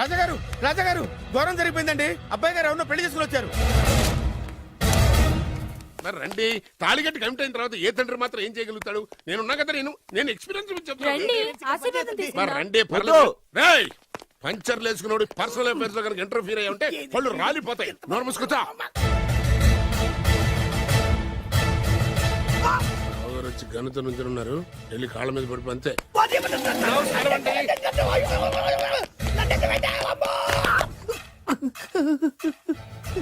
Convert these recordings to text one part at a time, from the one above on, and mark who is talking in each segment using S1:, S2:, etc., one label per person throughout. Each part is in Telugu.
S1: రాజాగారు ఘోరం జరిగిపోయిందండి. అబ్బాయి గారు ఎవరినో పెళ్లి చేసుకుని వచ్చారు.
S2: మరి రండి, తాళిగట్టి కమిట్ అయిన తర్వాత ఏ తండ్రి మాత్రం ఏం చేయగలుగుతాడు? నేనున్నా కదా, నేను ఎక్స్పీరియన్స్ చెప్తాను. రండి పర్లేదు. రేయ్, పంచర్లు వేసుకున్నాడు పర్సనల్ అఫైర్స్ లో కనుక ఇంటర్ఫీర్ అయ్యి ఉంటే వాళ్ళు రాలిపోతాయి. నోరు మూసుకుంటా. వచ్చి గనుత నుంచి ఉన్నారు, వెళ్ళి కాళ్ళ మీద పడిపో అంతే.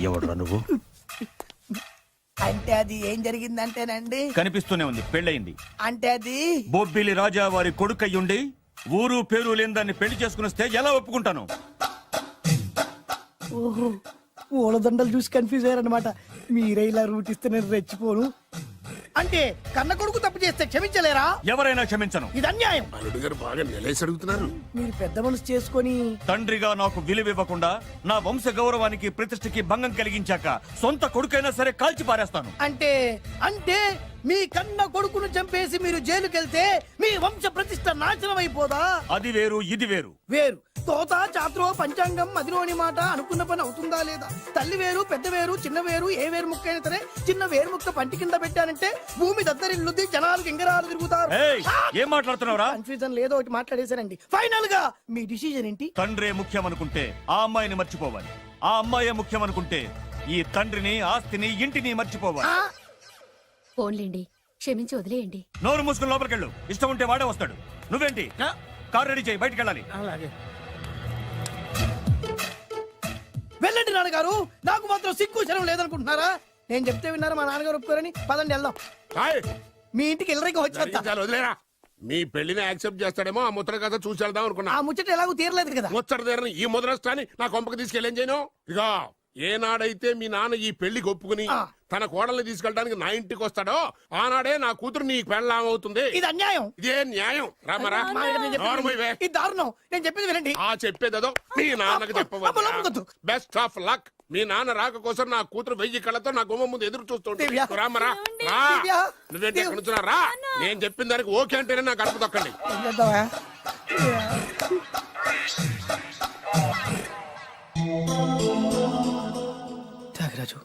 S3: ఎవడురా నువ్వు?
S4: అంటే అది ఏం జరిగిందంటేనండి,
S3: కనిపిస్తూనే ఉంది, పెళ్ళయింది.
S4: అంటే అది
S3: బొబ్బిలి రాజా వారి కొడుకయ్యుండి ఊరు పేరు లేని దాన్ని పెళ్లి చేసుకుని వస్తే ఎలా ఒప్పుకుంటాను?
S4: ఓహో, పూలదండలు చూసి కన్ఫ్యూజ్ అయ్యారనమాట. మీరే ఇలా రూట్ ఇస్తే నేను రెచ్చిపోను. అంటే కన్న కొడుకు తప్పు చేస్తే క్షమించలేరా?
S3: ఎవరైనా క్షమించను.
S4: ఇది అన్యాయం.
S2: అల్లుడు గారు బాగా నిలేసి అడుగుతున్నారు.
S4: మీరు పెద్ద మనసు చేసుకొని
S3: తండ్రిగా నాకు విలువివ్వకుండా నా వంశ గౌరవానికి ప్రతిష్టకి భంగం కలిగించాక సొంత కొడుకైనా సరే కాల్చి పారేస్తాను.
S4: అంటే అంటే మీ కన్న కొడుకును చంపేసి మీరు జైలుకెళ్తే మీ వంశ ప్రతిష్ట నాశనం అయిపోదా?
S3: అది వేరు, ఇది వేరు.
S4: వేరు. తోత చాత్రో పంచాంగం మదిలోని మాట అనుకున్న పని అవుతుందా లేదా? తల్లి వేరు, పెద్ద వేరు, చిన్న వేరు, ఏ వేరు ముక్క అయినా సరే చిన్న వేరు ముక్క పంటి కింద పెట్టానంటే భూమి దద్దరిల్లుద్ది, జనాలు గింగరాలు తిరుగుతారు.
S3: ఏం మాట్లాడుతున్నావురా?
S4: కన్ఫ్యూజన్ లేదో ఒకటి మాట్లాడేశారండి. ఫైనల్ గా మీ డిసిజన్ ఏంటి?
S3: తండ్రే ముఖ్యం అనుకుంటే ఆ అమ్మాయిని మర్చిపోవాలి. ఆ అమ్మాయే ముఖ్యం అనుకుంటే ఈ తండ్రిని, ఆస్తిని, ఇంటిని మర్చిపోవాలి.
S5: ఫోన్లేండి, క్షమించి వదిలేయండి.
S3: నోరు మూసుకుని లోపలికెళ్ళు. ఇష్టం ఉంటే వాడే వస్తాడు. నువ్వేంటి? కార్ రెడీ చేయి, బయటికి వెళ్ళాలి.
S4: వెళ్ళండి నాన్నగారు. నాకు మాత్రం సిగ్గు శరం లేదనుకుంటున్నారా? నేను చెప్తే విన్నారా? మా నాన్నగారు ఒప్పుకోరని. పదండి వెళ్దాం. మీ ఇంటికి ఎల్లరికి వచ్చేస్తా.
S2: వదిలేరా, మీ పెళ్లిని యాక్సెప్ట్ చేస్తాడేమో. ఆ ముద్ర కథ చూసి వెళ్దాం అనుకున్నా.
S4: ఆ ముచ్చట ఎలాగో తీరలేదు కదా.
S2: ముచ్చట తీరని ఈ ముద్రష్టాన్ని నా కొంపకి తీసుకెళ్ళేం చేయను. ఇక ఏనాడైతే మీ నాన్న ఈ పెళ్లికి ఒప్పుకుని తన కోడల్ని తీసుకెళ్ళడానికి నా ఇంటికి వస్తాడో ఆనాడే నా కూతురు నీ పెళ్ళాం అవుతుంది.
S4: ఇది అన్యాయం.
S2: ఇదే న్యాయం. రామరా,
S4: ఇది దారుణం. నేను చెప్పేది వినండి.
S2: ఆ చెప్పేదో మీ నాన్నకు చెప్పవద్దు. Best of luck. మీ నాన్న రాక కోసం నా కూతురు 1000 కళ్ళతో నా గుమ్మ ముందు ఎదురు చూస్తుంటే రామరా, నువ్వేంటి ఎక్కడ నుంచున్నా రా. నేను చెప్పిన దానికి ఓకే అంటేనే నాకు అడుపు తొక్కండి.
S4: త్యాగరాజు,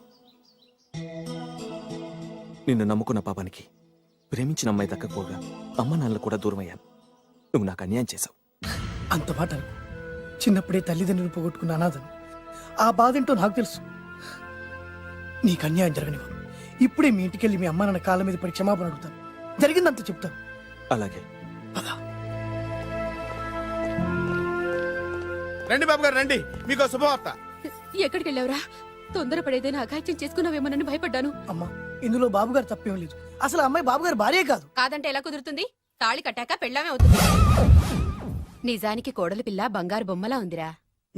S6: నిన్ను నమ్ముకున్న పాపానికి ప్రేమించిన అమ్మాయి దక్కకపోగా అమ్మ నాన్నలు కూడా దూరమయ్యాను. నువ్వు నాకు అన్యాయం చేశావు.
S4: అంత మాట చిన్నప్పుడే తల్లిదండ్రులు పోగొట్టుకున్న అనాథను. ఆ బాధ ఏంటో నాకు తెలుసు. నీకు అన్యాయం జరగనివ్వను. ఇప్పుడే మీ ఇంటికెళ్ళి మీ అమ్మ నాన్న కాళ్ళ మీద పడి క్షమాపణ అడుగుతాను. జరిగిందంత చెప్తాను.
S6: అలాగే.
S1: రండి బాబు గారు, రండి. మీకు శుభవార్త.
S5: ఎక్కడికి వెళ్ళావురా? తొందరపడేదైనా అఘాయిత్యం చేసుకున్నావేమోనని భయపడ్డాను.
S4: అమ్మా, ఇందులో బాబు గారు తప్పేం లేదు. అసలు అమ్మాయి బాబు గారు భార్యే కాదు.
S5: కాదంటే ఎలా కుదురుతుంది? తాళి కట్టాక పెళ్ళామే అవుతుంది. నిజానికి కోడలి పిల్ల బంగారు బొమ్మలా ఉందిరా.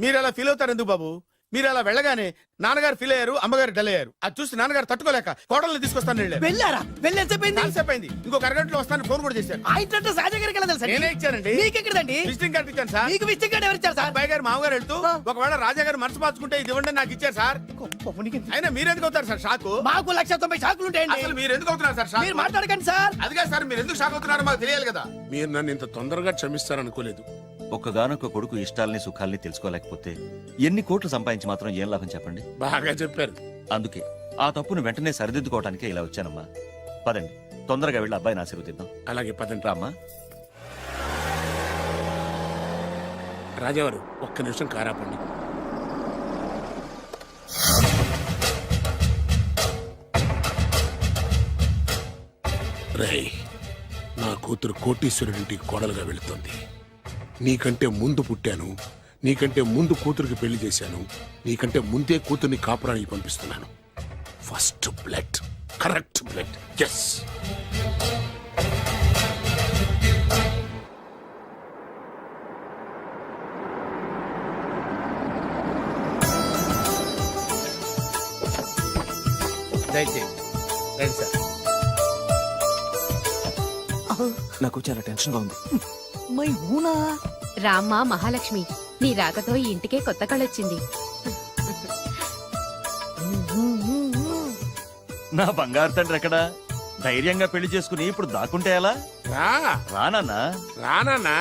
S1: మీరు అలా ఫీల్ అవుతారు ఎందుకు బాబు? మీరు అలా వెళ్ళగానే నాన్నగారు ఫీల్ అయ్యారు, అమ్మగారు డల్ అయ్యారు. అది చూసి నాన్నగారు తట్టుకోలేక కోడల్ని తీసుకొస్తాను
S4: వెళ్ళారా?
S1: వెళ్ళేసేపోయింది. ఇంకో అరగంటలో వస్తాను ఫోన్ కూడా చేశారు.
S4: ఆ ఇంట్లో సాజా గారికి ఎలా తెలుసా?
S1: నేనే ఇచ్చానండి.
S4: మీకెక్కడండి?
S1: విజిటింగ్ కార్డు ఇచ్చాను సార్.
S4: మీకు విజిటింగ్ కార్డు ఎవరు ఇచ్చారు సార్?
S1: అబ్బాయి గారు మామగారు వెళ్తూ ఒకవేళ రాజా గారు మనసు మార్చుకుంటే ఇది ఇవ్వండి నాకు ఇచ్చారు సార్. అయినా మీరు ఎందుకు అవుతారు సార్ షాక్?
S4: మాకు 190 షాకులు ఉంటాయండి.
S1: అసలు మీరు ఎందుకు అవుతున్నారు సార్ షాక్?
S4: మీరు మాట్లాడకండి సార్.
S1: అదిగా సార్, మీరు ఎందుకు షాక్ అవుతున్నారో మాకు తెలియాలి కదా.
S2: మీరు నన్ను ఇంత తొందరగా క్షమిస్తారనుకోలేదు.
S3: ఒక్కగానొక్క కొడుకు ఇష్టాల్ని సుఖాల్ని తెలుసుకోలేకపోతే ఎన్ని కోట్లు సంపాదించి మాత్రం ఏం లాభం చెప్పండి?
S2: బాగా చెప్పారు.
S3: అందుకే ఆ తప్పును వెంటనే సరిదిద్దుకోవటానికే ఇలా వచ్చానమ్మా. పదండి, తొందరగా వెళ్ళి అబ్బాయిని ఆశీర్వదిద్దాం.
S2: అలాగే పదండి.
S3: రామ్మా.
S2: రాజావారు, ఒక్క నిమిషం కారాపండి. రేయ్, నా కూతురు కోటీశ్వరుడింటికి కోడలుగా వెళుతోంది. నీకంటే ముందు పుట్టాను, నీకంటే ముందు కూతురికి పెళ్లి చేశాను, నీకంటే ముందే కూతుర్ని కాపురానికి పంపిస్తున్నాను. First blood, correct blood. Yes.
S6: నాకు చాలా టెన్షన్ గా ఉంది.
S5: రామ్మా మహాలక్ష్మి, నీ రాకతో ఈ ఇంటికే కొత్త కళొచ్చింది.
S3: నా బంగారు తండ్రి ఎక్కడా? ధైర్యంగా పెళ్లి చేసుకుని ఇప్పుడు దాక్కుంటే ఎలా?
S2: రా
S3: రానన్నా
S2: రానా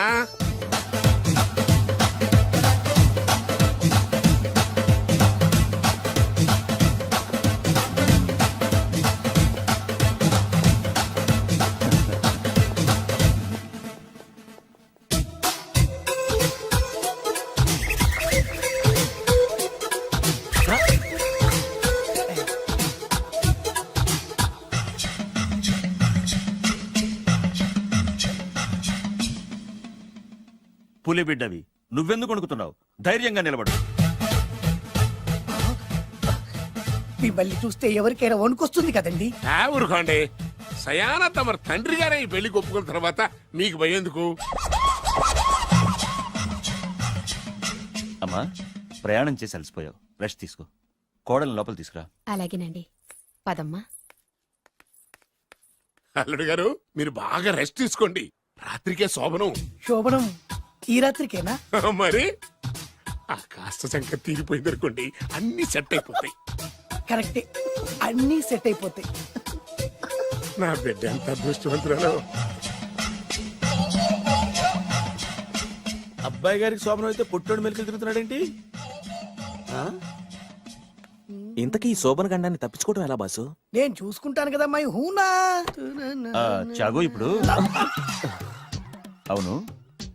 S3: పులి బిడ్డవి నువ్వెందుకు వణుకుతున్నావు? ధైర్యంగా నిలబడు.
S4: మిమ్మల్ని చూస్తే ఎవరికైనా వణుకొస్తుంది కదండి.
S2: ఊరుకోండి. సయాన తమ తండ్రి గారే ఈ పెళ్లికి ఒప్పుకున్న తర్వాత మీకు భయందుకు?
S3: అమ్మా ప్రయాణం చేసి అలసిపోయావు, రెస్ట్ తీసుకో. కోడలు లోపల తీసుకురా.
S5: అలాగేనండి. పదమ్మా.
S2: అల్లుడు గారు మీరు బాగా రెస్ట్ తీసుకోండి. రాత్రికే శోభనం.
S4: శోభనం ఈ రాత్రికేనా?
S2: మరి ఆ కాస్త సంఖ్య తీరిపోయింది అనుకోండి, అన్ని సెట్ అయిపోతాయి.
S4: కరెక్టే, అన్నీ సెట్ అయిపోతాయి.
S2: నా బిడ్డ ఎంత అదృష్టవంతురాలో.
S1: అబ్బాయి గారికి శోభనం అయితే పుట్టోడు మెలికలు తిరుగుతున్నాడేంటి?
S6: ఇంతకీ ఈ శోభన గండాన్ని తప్పించుకోవడం ఎలా బాసు?
S4: నేను చూసుకుంటాను కదా మై హూనా.
S3: చాగు ఇప్పుడు. అవును,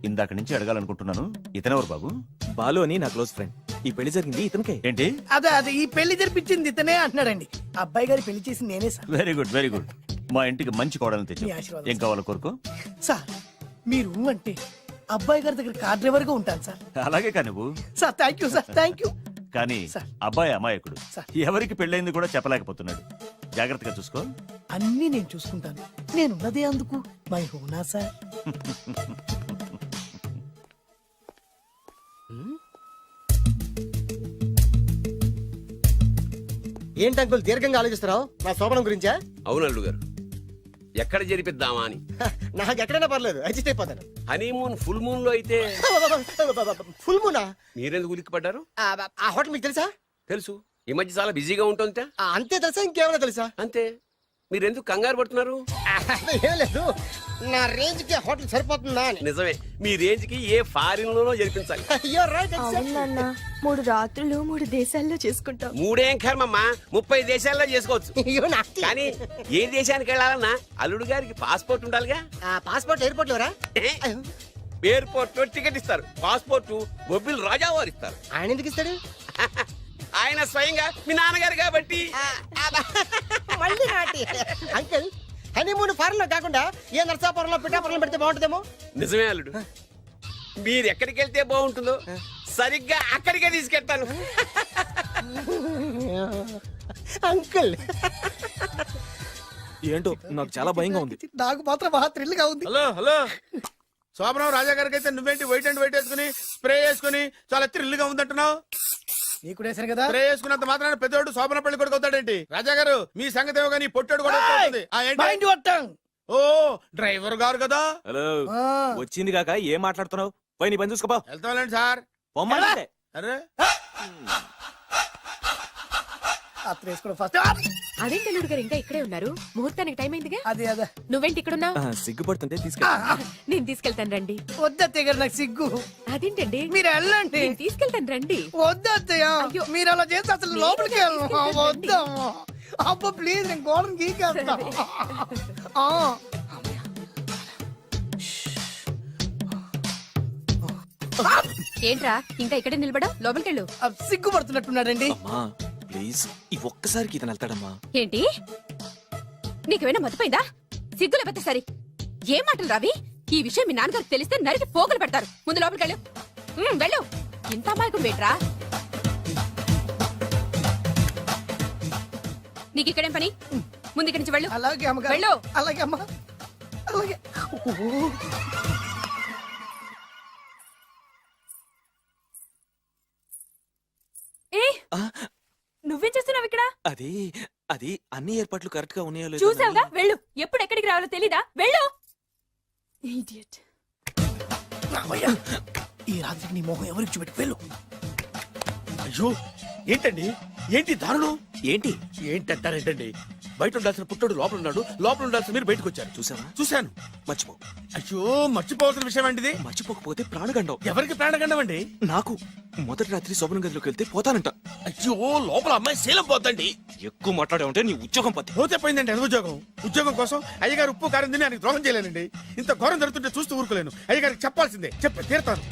S3: ఇందాక నుంచి అడగాలనుకుంటున్నాను, ఇతనెవరు బాబు?
S6: బాలు అని నా క్లోజ్ ఫ్రెండ్. ఈ పెళ్లి జరిగింది ఇతనికే.
S3: ఏంటి?
S4: అదే ఈ పెళ్లి జరిపించింది ఇతనే అంటున్నాడండి. అబ్బాయి గారి పెళ్లి చేసింది నేనే sir.
S3: Very good very good. మా ఇంటికి మంచి కోడలను తెచ్చు.
S4: మీ ఆశీర్వాదం
S3: ఏం కావాలో కోరుకో.
S4: సార్ మీరు అంటే అబ్బాయి గారి దగ్గర కార్ డ్రైవర్ గా ఉంటాను సార్.
S3: అలాగే కా నువ్వు.
S4: Sir thank you sir, thank you.
S3: కానీ
S4: సార్.
S3: అబ్బాయి అమాయకుడు,
S4: సార్.
S3: ఎవరికి పెళ్ళైంది కూడా చెప్పలేకపోతున్నాడు. జాగ్రత్తగా చూసుకో.
S4: అన్నీ నేను చూసుకుంటాను. నేనున్నదే అందుకు మై హూనా సార్.
S7: ఏంటి అంకుల్ దీర్ఘంగా ఆలోచిస్తున్నావు? నా శోభనం గురించా?
S8: అవును అల్లుడు గారు, ఎక్కడ జరిపిద్దామా అని.
S7: నాకు ఎక్కడైనా పర్లేదు, అడ్జస్ట్ అయిపోతాను.
S8: హనీమూన్ ఫుల్ మూన్ లో అయితే
S7: ఫుల్ మూనా?
S8: మీరెందుకు ఉలిక్కిపడ్డారు?
S7: ఆ హోటల్ మీకు తెలుసా?
S8: తెలుసు, ఈ మధ్య చాలా బిజీగా ఉంటుంది.
S7: అంతే తెలుసా, ఇంకేమైనా తెలుసా?
S8: అంతే. మీరెందుకు కంగారు పడుతున్నారు?
S7: ఏం లేదు, నా రేంజ్ కి హోటల్ సరిపోతుందా అని.
S8: నిజమే, మీ రేంజ్ కి ఏ ఫారిన్ లోనో జరిపించాలి.
S7: You're right,
S9: అవును
S7: exactly.
S9: నాన్న, 3 రాత్రులు 3 దేశాల్లో చేసుకుంటాం.
S8: మూడేం కర్మమ్మా, 30 దేశాల్లో చేసుకోవచ్చు.
S7: You nasty.
S8: కానీ ఏ దేశానికి వెళ్ళాలన్నా అల్లుడు గారికి పాస్పోర్ట్ ఉండాలిగా.
S7: ఆ పాస్పోర్ట్ ఎయిర్పోర్ట్ లోరా?
S8: ఎయిర్పోర్ట్ లో టికెట్ ఇస్తారు, పాస్పోర్ట్ బొబ్బిల్ రాజా వారు ఇస్తారు.
S7: ఆయన ఎందుకు ఇస్తాడు?
S8: ఆయన స్వయంగా మీ నాన్నగారు కాబట్టి.
S7: మళ్ళీ నాటి అంకుల్, హనీమూన్ ఫారెన్ లో కాకుండా ఏ నర్సాపురంలో పిఠాపురంలో పెడితే బాగుంటుందేమో.
S8: నిజమే అల్లుడు, మీరు ఎక్కడికి వెళ్తే బాగుంటుందో సరిగ్గా అక్కడికే తీసుకెళ్తాను.
S7: అంకుల్
S6: ఏంటో నాకు చాలా భయంగా ఉంది.
S4: నాకు మాత్రం బాగా థ్రిల్ గా ఉంది.
S1: హలో హలో, శోభనం రాజా గారికి అయితే నువ్వేంటి వైట్ అండ్ వైట్ వేసుకుని స్ప్రే వేసుకుని చాలా థ్రిల్ గా ఉందంటున్నావు?
S4: నీకు వేసాను కదా.
S1: స్ప్రే వేసుకున్నంత మాత్రాన పెద్దోడు శోభన పెళ్లి కొడుకు అవుతాడేంటి? రాజా గారు మీ సంగతి ఏమో కానీ పొట్టోడు కూడా అవుతుంది. ఆ, ఏంటి?
S4: Mind your tongue.
S1: ఓ డ్రైవర్ గారు కదా.
S6: హలో, వచ్చింది కాక ఏం మాట్లాడుతున్నావు? పోయి నీ పని చూసుకోపో.
S1: వెళ్తాంలేండి సార్.
S6: పొమ్మంటే
S1: అరే
S4: అత్త వేసుకోవడం ఫస్ట్.
S5: అదేంటి అల్లుడు గారు ఇంకా ఇక్కడే ఉన్నారు? ముహూర్తానికి టైం అయిందిగా.
S4: అదే అదే
S5: నువ్వేంటి ఇక్కడున్నావు?
S6: సిగ్గుపడుతుంటే తీసుకెళ్ళి.
S5: నేను తీసుకెళ్తాను రండి.
S4: వద్దత్తయ్య గారు, నాకు సిగ్గు.
S5: అదేంటండి?
S4: మీరు వెళ్ళండి.
S5: నేను తీసుకెళ్తాను రండి.
S4: వద్దత్తయ్య,
S5: అయ్యో.
S4: మీరు అలా చేస్తే అసలు
S5: ప్లీజ్
S4: లోపలికి వెళ్ళను.
S5: తీసుకెళ్ళండి.
S4: వద్దమ్మా. అబ్బా ప్లీజ్, నేను గోడను గీకేస్తా. ఆ.
S5: ఏంట్రా ఇంకా ఇక్కడే నిలబడా? లోపలికెళ్ళు.
S4: సిగ్గుపడుతున్నట్టున్నాడండి.
S6: అమ్మా ప్లీజ్, ఈ ఒక్కసారికి ఇతను వెళ్తాడమ్మా.
S5: ఏంటి? నీకేమైనా మతిపోయిందా? సిగ్గు లేకపోతే సరి. ఏం మాటలు రావి? ఈ విషయం మీ నాన్నగారికి తెలిస్తే నరికి పోగులు పెడతారు. ముందు లోపలికెళ్ళు. వెళ్ళు. ఇంత అమాయకుడు వేట్రా? నీకు ఇక్కడేం పని? ముందు ఇక్కడి నుంచి వెళ్ళు.
S4: అలాగే అమ్మగారు.
S5: వెళ్ళు.
S4: అలాగే అమ్మా, అలాగే.
S9: ఏ
S6: ఆ,
S9: నువ్వేం చేస్తున్నావు ఇక్కడ?
S6: అది అది అన్ని ఏర్పాట్లు కరెక్ట్ గా ఉన్నాయో లేదో
S9: చూసావుగా,
S6: అని-
S9: వెళ్ళు. ఎప్పుడు ఎక్కడికి రావాలో తెలీదా? వెళ్ళు. Idiot.
S4: రామయ్య, ఈ రాత్రికి నీ మొహం ఎవరికి చూపెట్టి వెళ్ళు.
S1: అయ్యో ఏంటండి, ఏంటి దారుణం?
S6: ఏంటి
S1: ఏంటంటారేంటండి? బయట ఉండాల్సిన పుట్టోడు లోపల ఉన్నాడు, లోపల ఉండాల్సిన మీరు బయటకు వచ్చారు.
S6: చూసావా?
S1: చూశాను.
S6: మర్చిపో.
S1: అయ్యో మర్చిపోవాల్సిన విషయం ఏంటిది?
S6: మర్చిపోకపోతే ప్రాణగండం.
S1: ఎవరికి ప్రాణగండం అండి?
S6: నాకు మొదటి రాత్రి శోభన గదిలోకి వెళ్తే పోతానంట.
S2: అయ్యో లోపల అమ్మాయి శీలం పోతండి.
S6: ఎక్కువ మాట్లాడే ఉంటే నీ ఉద్యోగం పత్తి.
S1: పోతే పోయిందండి అది ఉద్యోగం. ఉద్యోగం కోసం అయ్యగారు ఉప్పు కారం తిని ఆయనకు ద్రోహం చేయలేనండి. ఇంత ఘోరం జరుగుతుంటే చూస్తూ ఊరుకోలేను. అయ్యగారికి చెప్పాల్సిందే, చెప్పి తీరుతాను.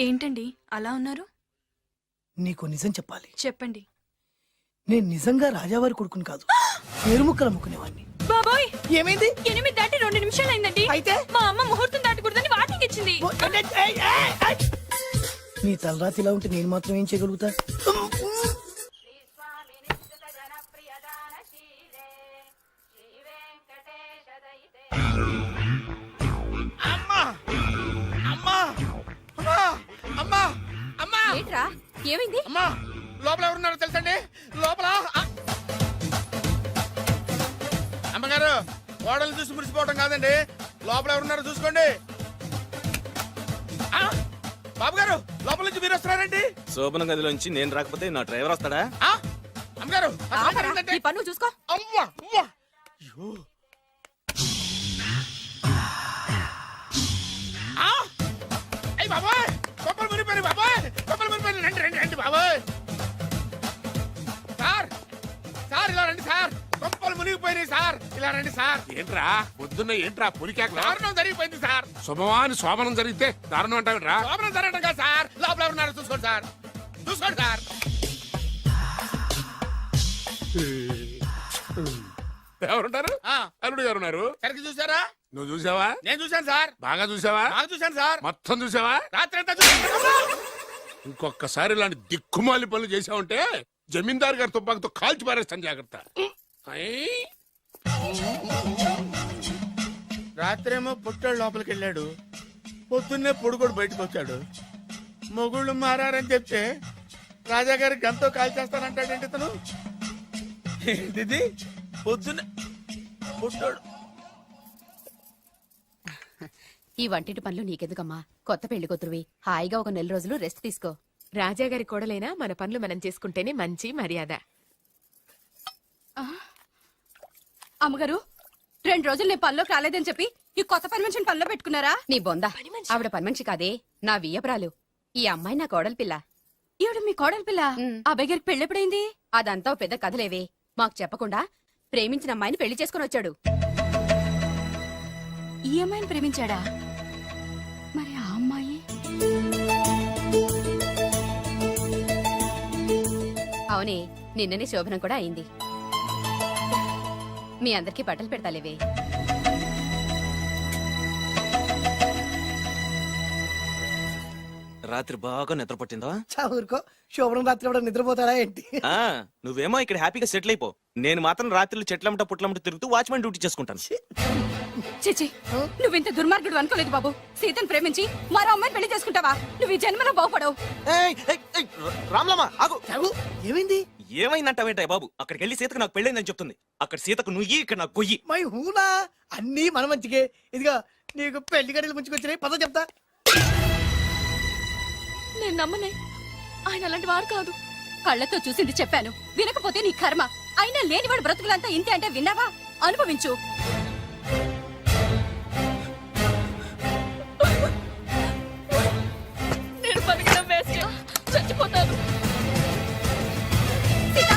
S9: ఏంటండి అలా ఉన్నారు?
S4: నీకు నిజం చెప్పాలి.
S9: చెప్పండి.
S4: నేను నిజంగా రాజావారి కొడుకుని కాదు, పేరుముక్కలు అమ్ముకునేవాడిని.
S9: బాబోయ్,
S4: ఏమైంది?
S9: 8 దాటి 2 నిమిషాలు అయిందండి.
S4: అయితే
S9: మా అమ్మ ముహూర్తం దాటకూడదని వార్నింగ్ ఇచ్చింది.
S4: నీ తలరాతి ఇలా ఉంటే నేను మాత్రం ఏం చేయగలుగుతా?
S1: అమ్మా అమ్మా అమ్మా అమ్మా అమ్మా
S5: ఏంట్రా ఏమైంది?
S1: అమ్మా లోపల ఎవరున్నారో తెలుసండి? లోపల అమ్మగారు గోడలు చూసి మురిసిపోవడం కాదండి, లోపల ఎవరున్నారో చూసుకోండి. ఆ, బాబు గారు లోపల నుంచి మీరు వస్తున్నారండి?
S6: శోభన గదిలోంచి నేను రాకపోతే నా డ్రైవర్ వస్తాడా?
S1: ఆ, అమ్మగారు అసలు
S5: ఆపరా,
S1: ఏంటంటే-
S5: నీ పన్ను చూసుకో.
S1: అవ్వా అవ్వా అయ్యో. ఆ, అయ్ బాబాయ్ కొప్పలు మునిపోయి బాబాయ్, కొప్పలు మునిపోయి. రండి రండి రండి బాబాయ్. సార్ సార్ ఇలా రండి సార్, కొప్పలు మునిగిపోయినాయి సార్, ఇలా రండి సార్.
S2: ఏంట్రా పొద్దున్న ఏంట్రా పులికేకలా?
S1: దారుణం జరిగిపోయింది సార్.
S2: శుభమాని శోభనం జరిగితే దారుణం అంటావిట్రా?
S1: లోపల జరగడం కాదు సార్, లోపల ఎవరున్నారో చూసుకోండి సార్, చూసుకోండి సార్.
S2: ఎవరుంటారు?
S1: ఆ,
S2: అల్లుడు ఎవరున్నారు?
S1: సరిగ్గా చూసారా?
S2: నువ్వు చూసావా?
S1: నేను చూశాను సార్,
S2: బాగా చూసావా?
S1: బాగా చూశాను సార్,
S2: మొత్తం చూసావా?
S1: రాత్రి అంతా చూశాను.
S2: ఇంకొకసారి ఇలాంటి దిక్కుమాలి పనులు చేసావంటే జమీందారు గారి తుపాకుతో కాల్చి పారేస్తాను, జాగ్రత్త. ఐ!
S1: రాత్రేమో పుట్టాడు లోపలికి వెళ్ళాడు, పొద్దున్నే పొడుగోడు బయటకు వచ్చాడు. మొగుళ్ళు మారారని చెప్తే రాజాగారి గంతో కాల్ చేస్తానంటాడేంటి తను? ఏంటిది పొద్దున్నే పుట్టాడు?
S5: ఈ వంటింటి పనులు నీకెందుకమ్మా? కొత్త పెళ్లి కూతురువి, హాయిగా ఒక 4 రోజులు రెస్ట్ తీసుకో.
S10: రాజాగారి కోడలైనా మన పనులు మనం చేసుకుంటేనే మంచి మర్యాద.
S5: అమ్మగారు 2 రోజులు నేను పనిలోకి రాలేదని చెప్పి ఈ కొత్త పని మనిషిని పనిలో పెట్టుకున్నారా? నీ బొంద, ఆవిడ పని మనిషి కాదే, నా వియ్యపురాలు. ఈ అమ్మాయి నా కోడలి పిల్ల. ఈవిడ మీ కోడలి పిల్ల? అబ్బాయి గారికి పెళ్ళెప్పుడైంది? అదంతా ఓ పెద్ద కథలేవే, మాకు చెప్పకుండా ప్రేమించిన అమ్మాయిని పెళ్లి చేసుకుని వచ్చాడు. ఈ అమ్మాయిని ప్రేమించాడా? మరి ఆ అమ్మాయి? అవునే, నిన్ననే శోభనం కూడా అయింది. మీ అందరికి బట్టలు పెడతాలేవే.
S6: రాత్రి బాగా నిద్ర పట్టిందా?
S4: ఊరుకో, శోభనం రాత్రి కూడా నిద్రపోతాడా ఏంటి?
S6: ఆ, నువ్వేమో ఇక్కడ హ్యాపీగా సెటిల్ అయిపో. నేను మాత్రం రాత్రులు చెట్లమట పుట్లమట తిరుగుతూ వాచ్మెన్ డ్యూటీ చేసుకుంటాను.
S5: చిచి, నువ్వింత దుర్మార్గుడు అనుకోలేదు బాబు. సీతను ప్రేమించి మరో అమ్మాయిని పెళ్లి చేసుకుంటావా? నువ్వు ఈ జన్మలో బాగుపడవు.
S6: రామ్లమ్మా ఆగు.
S4: చావు, ఏమైంది?
S6: ఏమైందంటావేంటాయి బాబు? అక్కడికి వెళ్ళి సీతకు నాకు పెళ్ళైందని చెప్తుంది. అక్కడ సీతకు నుయ్యి, ఇక్కడ నాకు గొయ్యి.
S4: మై హూనా, అన్నీ మన మంచికే. ఇదిగా నీకు పెళ్లి గడియలు ముంచుకొచ్చినాయి, పద చెప్తా.
S9: నేను నమ్మనే, ఆయన అలాంటి వారు కాదు.
S5: కళ్ళతో చూసింది చెప్పాను, వినకపోతే నీ కర్మ. అయినా లేనివాడు బ్రతుకులంతా ఇంతే అంటే విన్నావా? అనుభవించు.
S9: నేను బతకడం వేస్ట్, చచ్చిపోతాను.
S5: సీత,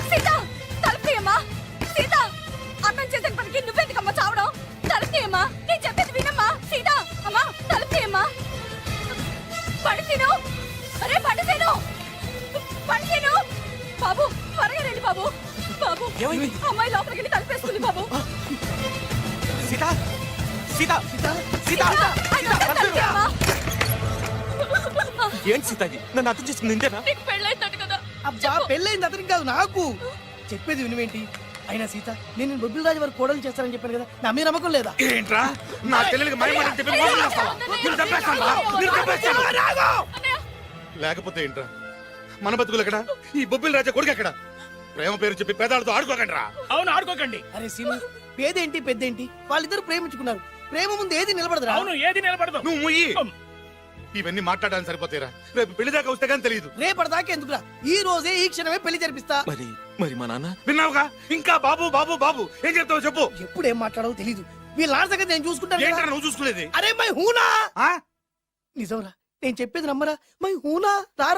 S5: సీత, తలుపు తీయమ్మా. సీత, అన్నం చేసిన పనికి నువ్వెందుకమ్మా చావడం? తలుపు తీయమ్మా, నేను చెప్పేది వినమ్మా. సీత, అమ్మా తలుపు తీయమ్మా. పడితేను, అరే పడితేను, పడితేను. బాబు త్వరగా రండి బాబు. బాబు,
S6: ఏమైంది?
S5: అమ్మాయి లోపలికి వెళ్ళి తలుపేసుకుంది బాబు.
S6: సీత సీత సీత సీత
S5: అయ్యో, తలుపు తీయమ్మా.
S6: ఏంటి సీత ఇది? నన్ను అర్థం చేసుకుంది ఇంతేనా?
S9: నీకు పెళ్ళైందట కదా?
S4: అబ్బా, పెళ్ళైంది అతనికి కాదు, నాకు. చెప్పేది వినువేంటి? అయినా సీత, నేను బొబ్బిల్ రాజు వారు కోడలు చేస్తానని చెప్పాను కదా, నా మీద నమ్మకం లేదా?
S1: ఏంట్రా నా చెల్లెలికి మైమాట చెప్పి మోసం చేస్తావా? నిన్ను చంపేస్తావా? నిన్ను చంపేస్తావా? లేకపోతే ఏంట్రా మన బతుకులు ఎక్కడ? ఈ బొబ్బిల్ రాజా కొడుకు ఎక్కడ? ప్రేమ పేరు చెప్పి పేదాలతో ఆడుకోకండి రా. అవును ఆడుకోకండి.
S4: అరే సీను, పేదేంటి పెద్దేంటి, వాళ్ళిద్దరు ప్రేమించుకున్నారు. ప్రేమ ముందు ఏది నిలబడదురా?
S1: అవును ఏది నిలబడదు. నువ్వు ముయ్యి. ఇవన్నీ మాట్లాడడానికి సరిపోతాయిరా రేపు పెళ్లి దాకా వస్తే కానీ తెలియదు.
S4: రేపటిదాకా ఎందుకురా, ఈ రోజే ఈ క్షణమే పెళ్లి జరిపిస్తా.
S6: మరి మా నాన్న
S1: విన్నావుగా, ఇంకా బాబు బాబు బాబు ఏం చెప్తావు చెప్పు.
S4: ఎప్పుడు ఏం మాట్లాడవో తెలీదు. వీళ్ళ నాన్న సంగతి నేను చూసుకుంటాను కదా.
S1: ఏంటన్నా నువ్వు చూసుకునేది?
S4: అరే మై హూనా.
S1: ఆ?
S4: నిజంరా, నేను చెప్పేది నమ్మరా. మై హూనా, రారా.